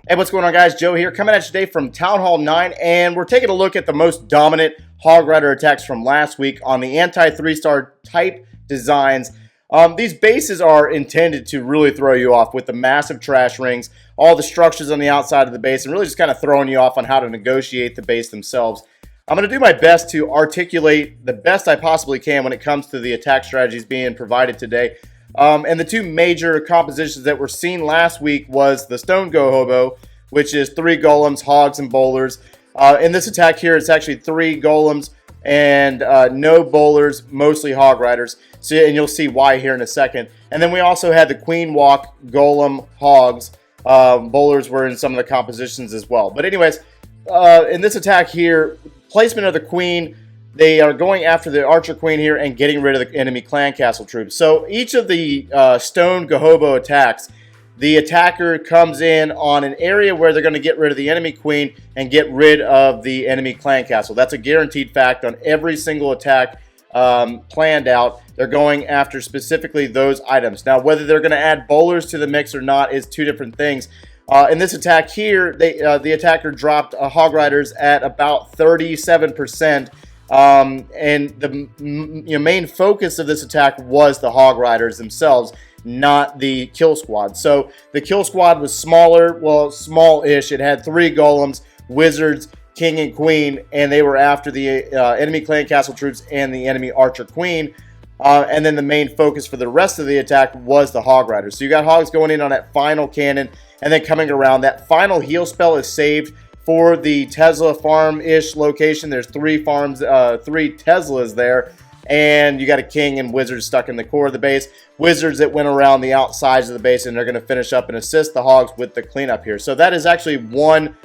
Hey, what's going on, guys? Joe here, coming at you today from Town Hall 9, and we're taking a look at the most dominant Hog Rider attacks from last week on the anti-3-star type designs. These bases are intended to really throw you off with the massive trash rings, all the structures on the outside of the base, and really just kind of throwing you off on how to negotiate the base themselves. I'm going to do my best to articulate the best I possibly can when it comes to the attack strategies being provided today. And the two major compositions that were seen last week was the Stone GOHO, which is 3 golems, hogs, and bowlers. In this attack here, it's actually 3 golems and no bowlers, mostly hog riders. So, and you'll see why here in a second. And then we also had the queen walk, golem, hogs. Bowlers were in some of the compositions as well. But anyways, in this attack here, placement of the queen, they are going after the archer queen here and getting rid of the enemy clan castle troops. So each of the Stone GOHO attacks, the attacker comes in on an area where they're going to get rid of the enemy queen and get rid of the enemy clan castle. That's a guaranteed fact on every single attack planned out. They're going after specifically those items. Now, whether they're going to add bowlers to the mix or not is two different things. In this attack here, the attacker dropped hog riders at about 37%. And the main focus of this attack was the hog riders themselves, not the kill squad. So the kill squad was smaller, well, small-ish. It had 3 golems, wizards, king and queen, and they were after the enemy clan castle troops and the enemy archer queen. And then the main focus for the rest of the attack was the hog riders. So you got hogs going in on that final cannon, and then coming around. That final heal spell is saved for the Tesla farm-ish location. There's 3 farms, 3 Teslas there, and you got a king and wizards stuck in the core of the base. Wizards that went around the outsides of the base, and they're going to finish up and assist the hogs with the cleanup here. So that is actually one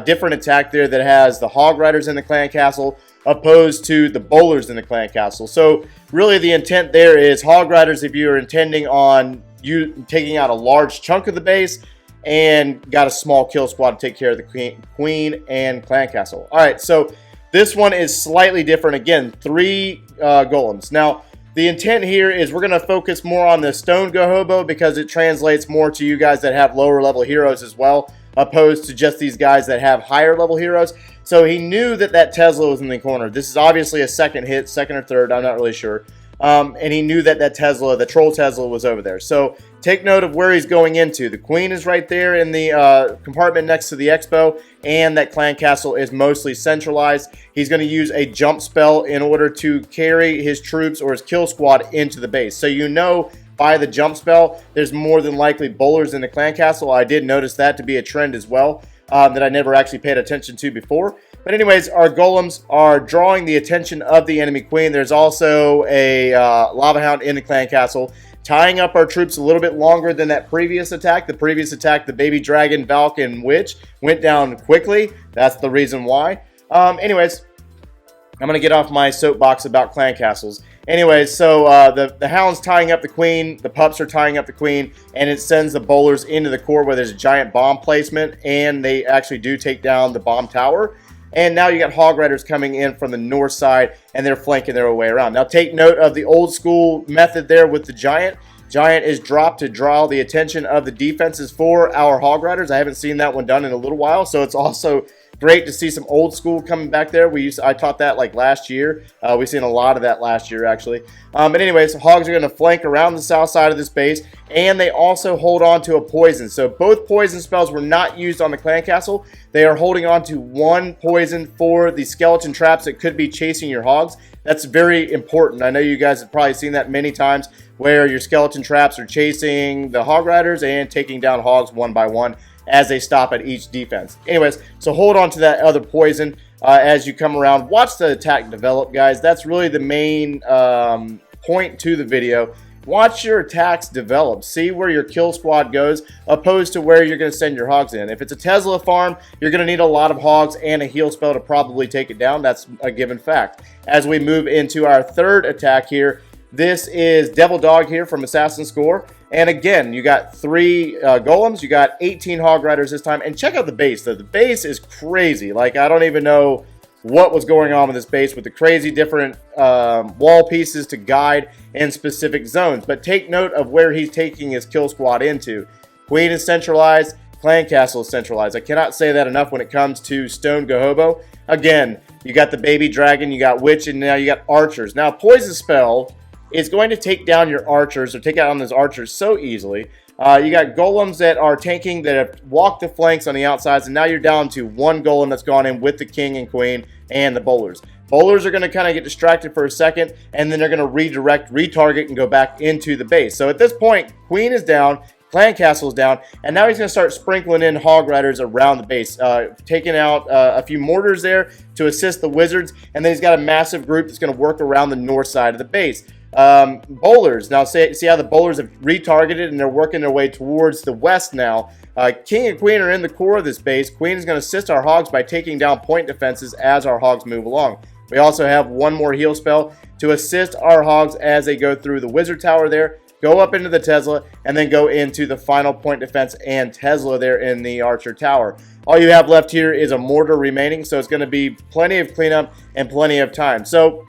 different attack there that has the hog riders in the clan castle opposed to the bowlers in the clan castle. So really the intent there is hog riders if you are intending on you taking out a large chunk of the base and got a small kill squad to take care of the queen and clan castle. All right, so this one is slightly different. Again, 3 golems. Now, the intent here is we're going to focus more on the Stone GOHO because it translates more to you guys that have lower level heroes as well, opposed to just these guys that have higher level heroes. So he knew that that Tesla was in the corner. This is obviously a second hit, second or third, I'm not really sure. And he knew that that Tesla, the troll Tesla, was over there. So take note of where he's going into. The queen is right there in the compartment next to the expo, and that clan castle is mostly centralized. He's going to use a jump spell in order to carry his troops or his kill squad into the base. So you know by the jump spell, there's more than likely bowlers in the clan castle. I did notice that to be a trend as well that I never actually paid attention to before. But anyways, our golems are drawing the attention of the enemy queen. There's also a lava hound in the clan castle, tying up our troops a little bit longer than that previous attack. The previous attack, the baby dragon, Valk, and witch, went down quickly. That's the reason why. Anyways, I'm going to get off my soapbox about clan castles. Anyways, so the hound's tying up the queen, the pups are tying up the queen, and it sends the bowlers into the core where there's a giant bomb placement, and they actually do take down the bomb tower. And now you got hog riders coming in from the north side, and they're flanking their way around. Now take note of the old school method there with the giant. Giant is dropped to draw the attention of the defenses for our hog riders. I haven't seen that one done in a little while, so it's also great to see some old school coming back there. I taught that like last year. We've seen a lot of that last year actually. But anyways, hogs are going to flank around the south side of this base, and they also hold on to a poison. So both poison spells were not used on the clan castle. They are holding on to 1 poison for the skeleton traps that could be chasing your hogs. That's very important. I know you guys have probably seen that many times where your skeleton traps are chasing the hog riders and taking down hogs one by one as they stop at each defense. Anyways, so hold on to that other poison as you come around. Watch the attack develop, guys. That's really the main point to the video. Watch your attacks develop. See where your kill squad goes opposed to where you're going to send your hogs in. If it's a Tesla farm, you're going to need a lot of hogs and a heal spell to probably take it down. That's a given fact. As we move into our third attack here, this is Devil Dog here from Assassin's Score. And again, you got 3 golems. You got 18 hog riders this time. And check out the base, though. The base is crazy. Like, I don't even know what was going on with this base with the crazy different wall pieces to guide in specific zones. But take note of where he's taking his kill squad into. Queen is centralized. clan castle is centralized. I cannot say that enough when it comes to stone gobo. Again, you got the baby dragon, you got witch, and now you got archers. Now, poison spell is going to take down your archers, or take out those archers so easily. You got golems that are tanking, that have walked the flanks on the outsides, and now you're down to one golem that's gone in with the king and queen and the bowlers. Bowlers are going to kind of get distracted for a second, and then they're going to redirect, retarget, and go back into the base. So at this point, queen is down, clan castle is down, and now he's going to start sprinkling in hog riders around the base, taking out a few mortars there to assist the wizards, and then he's got a massive group that's going to work around the north side of the base. Bowlers, now see how the bowlers have retargeted and they're working their way towards the west now. King and queen are in the core of this base. Queen is going to assist our hogs by taking down point defenses as our hogs move along. We also have one more heal spell to assist our hogs as they go through the wizard tower there, go up into the Tesla, and then go into the final point defense and Tesla there in the archer tower. All you have left here is a mortar remaining, so it's going to be plenty of cleanup and plenty of time. So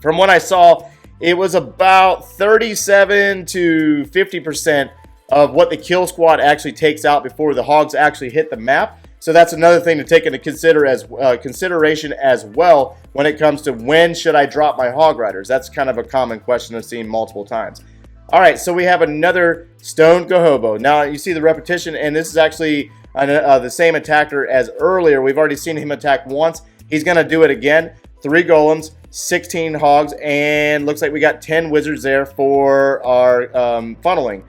from what I saw, it was about 37 to 50% of what the kill squad actually takes out before the hogs actually hit the map. So that's another thing to take into consideration as well when it comes to when should I drop my hog riders. That's kind of a common question I've seen multiple times. All right, so we have another stone gobo. Now you see the repetition, and this is actually the same attacker as earlier. We've already seen him attack once. He's going to do it again. 3 golems, 16 hogs, and looks like we got 10 wizards there for our funneling.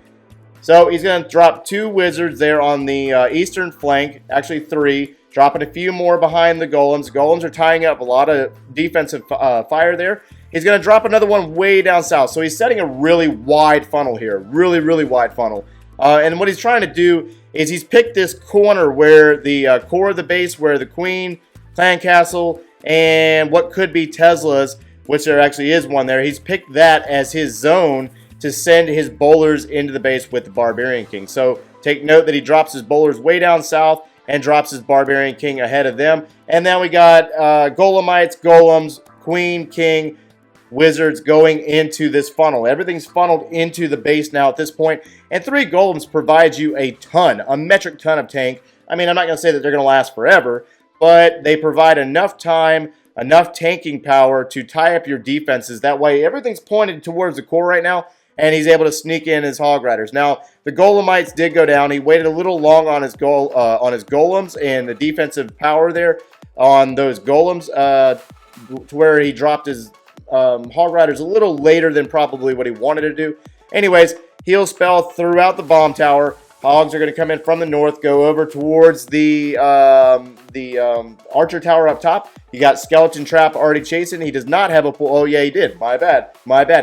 So he's going to drop 2 wizards there on the eastern flank, actually 3, dropping a few more behind the golems. Golems are tying up a lot of defensive fire there. He's going to drop another one way down south. So he's setting a really wide funnel here, really wide funnel. And what he's trying to do is he's picked this corner where the core of the base, where the queen, clan castle, and what could be Teslas, which there actually is one there. He's picked that as his zone to send his bowlers into the base with the Barbarian King. So take note that he drops his bowlers way down south and drops his Barbarian King ahead of them. And then we got Golemites, Golems, Queen, King, Wizards going into this funnel. Everything's funneled into the base now at this point. And 3 Golems provides you a metric ton of tank. I mean, I'm not going to say that they're going to last forever, but they provide enough time, enough tanking power to tie up your defenses. That way, everything's pointed towards the core right now, and he's able to sneak in his hog riders. Now, the Golemites did go down. He waited a little long on his golems and the defensive power there on those golems to where he dropped his hog riders a little later than probably what he wanted to do. Anyways, heal spell throughout the bomb tower. Hogs are going to come in from the north, go over towards the archer tower up top. You got skeleton trap already chasing. He does not have a oh yeah, he did. My bad.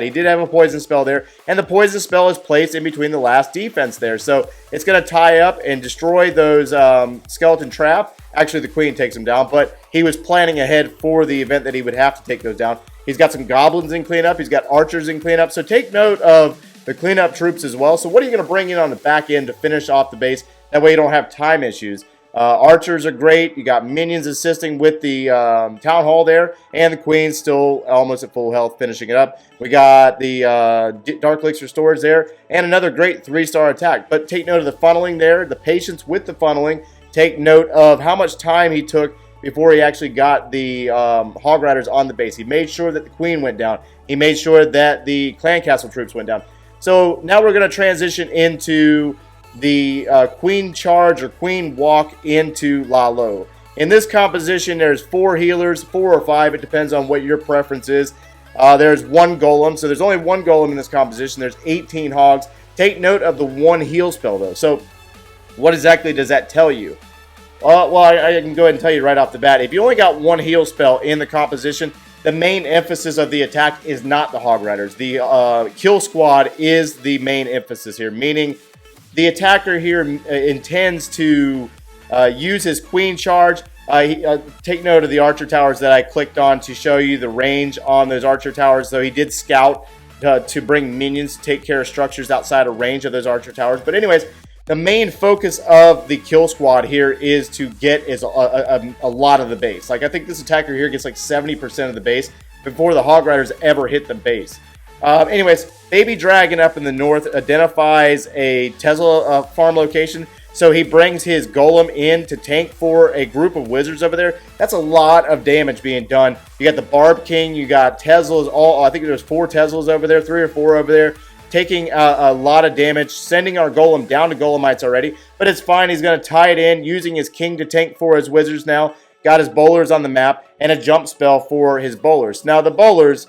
He did have a poison spell there, and the poison spell is placed in between the last defense there, so it's going to tie up and destroy those skeleton trap. Actually, the queen takes him down, but he was planning ahead for the event that he would have to take those down. He's got some goblins in cleanup. He's got archers in cleanup. So take note of the cleanup troops as well. So what are you going to bring in on the back end to finish off the base? That way you don't have time issues. Archers are great. You got minions assisting with the town hall there, and the queen's still almost at full health, finishing it up. We got the Dark Elixir storage there, and another great 3-star attack. But take note of the funneling there, the patience with the funneling. Take note of how much time he took before he actually got the hog riders on the base. He made sure that the queen went down. He made sure that the clan castle troops went down. So now we're going to transition into the queen charge or queen walk into lalo. In this composition, there's 4 healers, 4 or 5. It depends on what your preference is. There's 1 golem. So there's only 1 golem in this composition. There's 18 hogs. Take note of the 1 heal spell, though. So what exactly does that tell you? Well, I can go ahead and tell you right off the bat. If you only got 1 heal spell in the composition, the main emphasis of the attack is not the hog riders. The kill squad is the main emphasis here, meaning the attacker here intends to use his queen charge. Take note of the archer towers that I clicked on to show you the range on those archer towers. So he did scout to bring minions to take care of structures outside of range of those archer towers. But anyways, the main focus of the kill squad here is to get a lot of the base. Like, I think this attacker here gets like 70% of the base before the hog riders ever hit the base. Anyways, Baby Dragon up in the north identifies a Tesla farm location. So he brings his golem in to tank for a group of wizards over there. That's a lot of damage being done. You got the Barb King, you got Teslas, I think there's 4 Teslas over there, 3 or 4 over there, taking a lot of damage, sending our golem down to golemites already. But it's fine, he's going to tie it in, using his king to tank for his wizards now. Got his bowlers on the map, and a jump spell for his bowlers. Now the bowlers,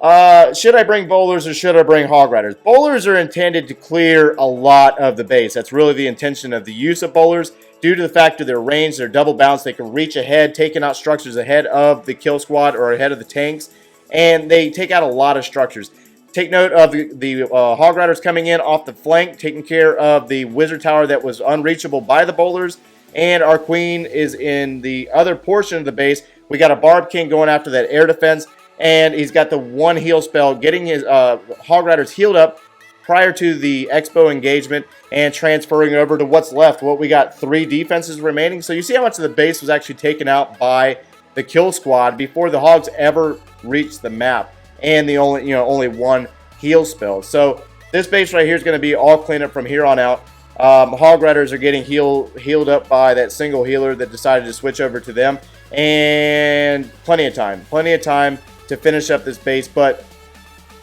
should I bring bowlers or should I bring hog riders? Bowlers are intended to clear a lot of the base. That's really the intention of the use of bowlers. Due to the fact of their range, they're double balanced. They can reach ahead, taking out structures ahead of the kill squad or ahead of the tanks. And they take out a lot of structures. Take note of the hog riders coming in off the flank, taking care of the wizard tower that was unreachable by the bowlers. And our queen is in the other portion of the base. We got a Barb King going after that air defense. And he's got the 1 heal spell, getting his hog riders healed up prior to the expo engagement and transferring over to what's left. We got 3 defenses remaining. So you see how much of the base was actually taken out by the kill squad before the hogs ever reached the map, and the only 1 heal spell. So this base right here is going to be all cleanup from here on out. Hog riders are getting healed up by that single healer that decided to switch over to them, and plenty of time to finish up this base. But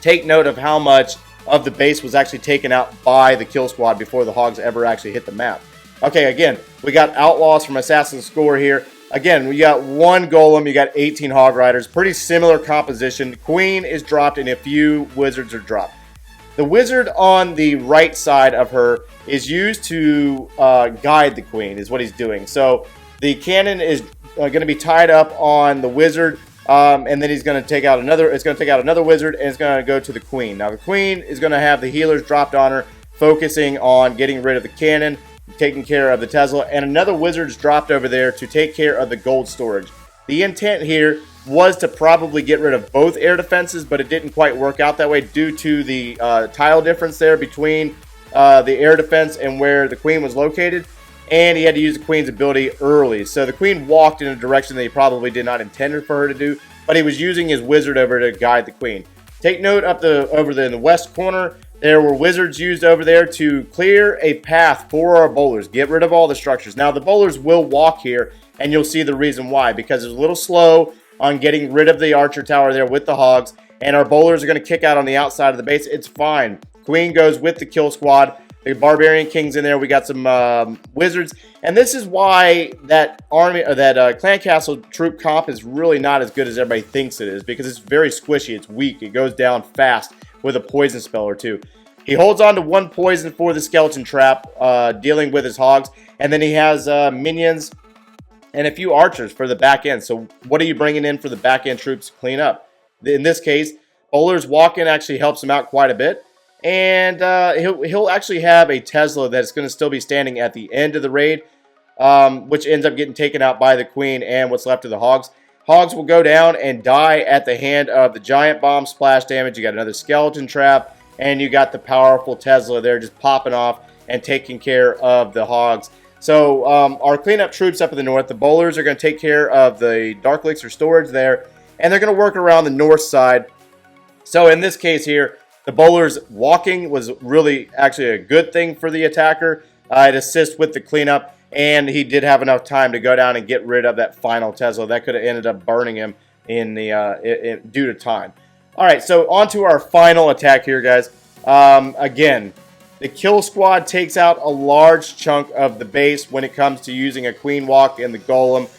take note of how much of the base was actually taken out by the kill squad before the hogs ever actually hit the map. Okay, again, we got outlaws from Assassin's Score here. Again, we got 1 golem, you got 18 hog riders. Pretty similar composition. The queen is dropped and a few wizards are dropped. The wizard on the right side of her is used to guide the queen, is what he's doing. So the cannon is going to be tied up on the wizard. And then he's going to take out another. It's going to take out another wizard, and it's going to go to the queen. Now the queen is going to have the healers dropped on her, focusing on getting rid of the cannon, taking care of the Tesla, and another wizard's dropped over there to take care of the gold storage. The intent here was to probably get rid of both air defenses, but it didn't quite work out that way due to the tile difference there between the air defense and where the queen was located. And he had to use the queen's ability early. So the queen walked in a direction that he probably did not intend for her to do, but he was using his wizard over to guide the queen. Take note over there in the west corner, there were wizards used over there to clear a path for our bowlers. Get rid of all the structures. Now the bowlers will walk here, and you'll see the reason why. Because it's a little slow on getting rid of the archer tower there with the hogs, and our bowlers are going to kick out on the outside of the base. It's fine. Queen goes with the kill squad. The barbarian king's in there. We got some wizards, and this is why that clan castle troop comp is really not as good as everybody thinks it is, because it's very squishy. It's weak. It goes down fast with a poison spell or 2. He holds on to 1 poison for the skeleton trap, dealing with his hogs, and then he has minions and a few archers for the back end. So what are you bringing in for the back end troops to clean up? In this case, bowlers walk-in actually helps him out quite a bit. And he'll actually have a Tesla that's going to still be standing at the end of the raid, which ends up getting taken out by the queen and what's left of the hogs. Hogs will go down and die at the hand of the giant bomb splash damage. You got another skeleton trap, and you got the powerful Tesla there just popping off and taking care of the hogs. So our cleanup troops up in the north, the bowlers are going to take care of the Dark Elixir storage there, and they're going to work around the north side. So in this case here, the bowlers walking was really actually a good thing for the attacker. It assists with the cleanup, and he did have enough time to go down and get rid of that final Tesla. That could have ended up burning him in the due to time. All right, so on to our final attack here, guys. Again, the kill squad takes out a large chunk of the base when it comes to using a queen walk and the golem.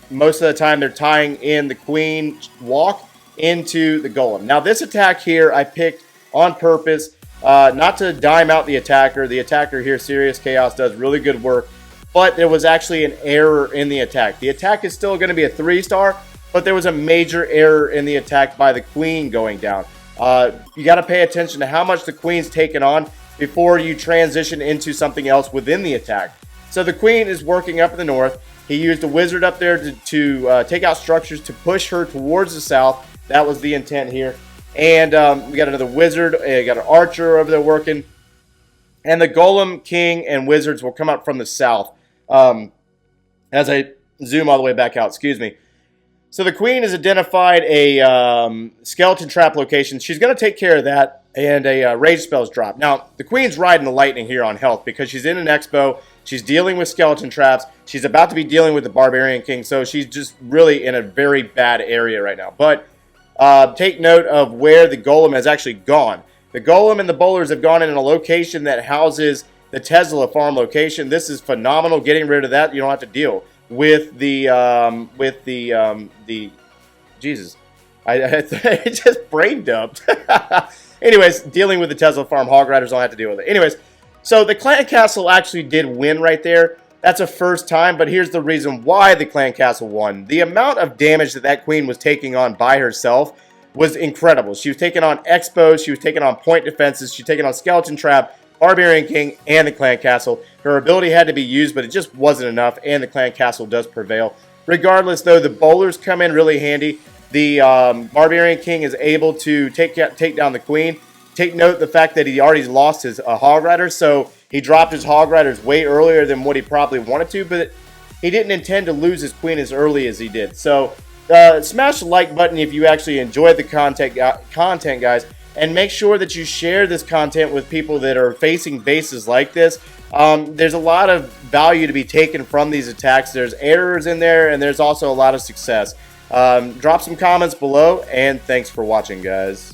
Most of the time, they're tying in the queen walk into the golem. Now, this attack here I picked on purpose, not to dime out the attacker. The attacker here, Serious Chaos, does really good work, but there was actually an error in the attack. The attack is still going to be a 3-star, but there was a major error in the attack by the queen going down. You got to pay attention to how much the queen's taken on before you transition into something else within the attack. So the queen is working up in the north. He used a wizard up there to take out structures to push her towards the south. That was the intent here. And we got another wizard. We got an archer over there working. And the golem, king, and wizards will come up from the south. As I zoom all the way back out, excuse me. So the queen has identified a skeleton trap location. She's going to take care of that, and a rage spell's drop. Now, the queen's riding the lightning here on health because she's in an expo. She's dealing with skeleton traps. She's about to be dealing with the Barbarian King, so she's just really in a very bad area right now. But take note of where the golem has actually gone. The golem and the bowlers have gone in a location that houses the Tesla farm location. This is phenomenal. Getting rid of that, you don't have to deal with the Jesus. I just brain dumped. Anyways, dealing with the Tesla farm, hog riders don't have to deal with it. Anyways, so the clan castle actually did win right there. That's a first time, but here's the reason why the clan castle won. The amount of damage that queen was taking on by herself was incredible. She was taking on expos, she was taking on point defenses, she was taking on skeleton trap, Barbarian King, and the clan castle. Her ability had to be used, but it just wasn't enough, and the clan castle does prevail. Regardless, though, the bowlers come in really handy. The Barbarian King is able to take down the queen. Take note the fact that he already lost his hog rider, so he dropped his hog riders way earlier than what he probably wanted to, but he didn't intend to lose his queen as early as he did. So smash the like button if you actually enjoyed the content, guys, and make sure that you share this content with people that are facing bases like this. There's a lot of value to be taken from these attacks. There's errors in there, and there's also a lot of success. Drop some comments below, and thanks for watching, guys.